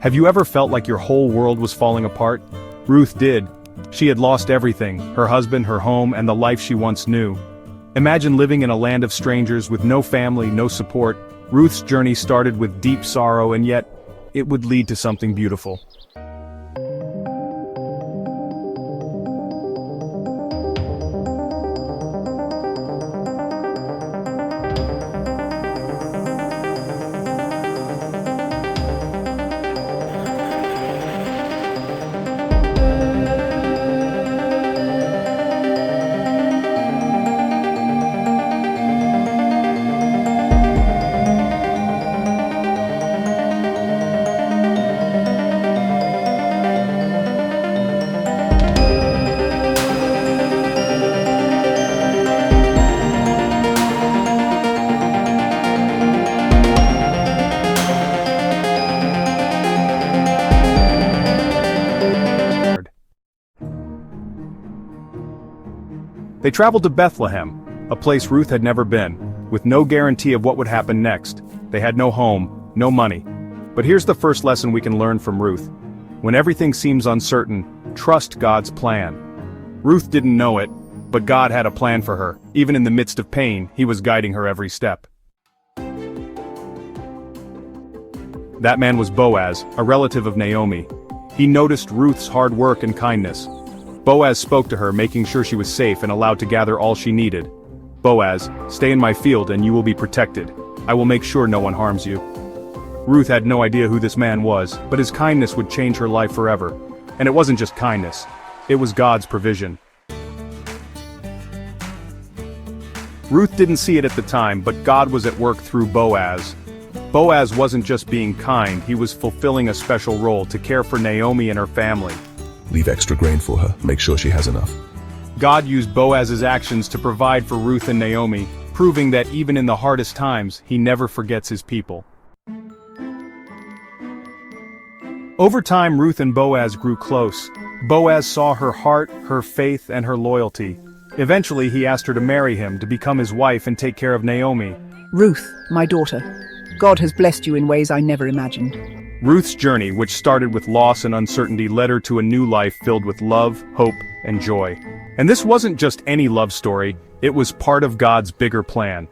Have you ever felt like your whole world was falling apart? Ruth did. She had lost everything, her husband, her home, and the life she once knew. Imagine living in a land of strangers with no family, no support. Ruth's journey started with deep sorrow, and yet, it would lead to something beautiful. They traveled to Bethlehem, a place Ruth had never been, with no guarantee of what would happen next. They had no home, no money. But here's the first lesson we can learn from Ruth. When everything seems uncertain, trust God's plan. Ruth didn't know it, but God had a plan for her. Even in the midst of pain, He was guiding her every step. That man was Boaz, a relative of Naomi. He noticed Ruth's hard work and kindness. Boaz spoke to her, making sure she was safe and allowed to gather all she needed. "Boaz, stay in my field and you will be protected. I will make sure no one harms you." Ruth had no idea who this man was, but his kindness would change her life forever. And it wasn't just kindness. It was God's provision. Ruth didn't see it at the time, but God was at work through Boaz. Boaz wasn't just being kind, he was fulfilling a special role to care for Naomi and her family. Leave extra grain for her. Make sure she has enough. God used Boaz's actions to provide for Ruth and Naomi, proving that even in the hardest times, He never forgets His people. Over time, Ruth and Boaz grew close. Boaz saw her heart, her faith, and her loyalty. Eventually, he asked her to marry him, to become his wife and take care of Naomi. Ruth, my daughter, God has blessed you in ways I never imagined. Ruth's journey, which started with loss and uncertainty, led her to a new life filled with love, hope, and joy. And this wasn't just any love story, it was part of God's bigger plan.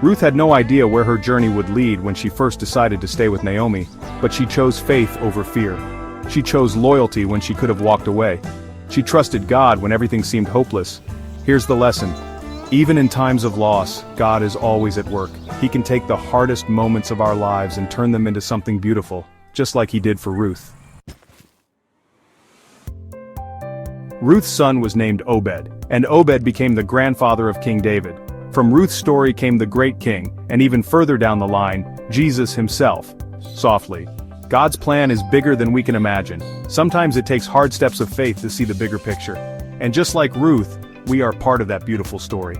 Ruth had no idea where her journey would lead when she first decided to stay with Naomi, but she chose faith over fear. She chose loyalty when she could have walked away. She trusted God when everything seemed hopeless. Here's the lesson. Even in times of loss, God is always at work. He can take the hardest moments of our lives and turn them into something beautiful, just like He did for Ruth. Ruth's son was named Obed, and Obed became the grandfather of King David. From Ruth's story came the great king, and even further down the line, Jesus himself. Softly. God's plan is bigger than we can imagine. Sometimes it takes hard steps of faith to see the bigger picture. And just like Ruth, we are part of that beautiful story.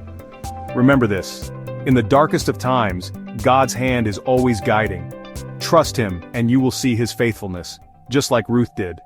Remember this. In the darkest of times, God's hand is always guiding. Trust Him and you will see His faithfulness, just like Ruth did.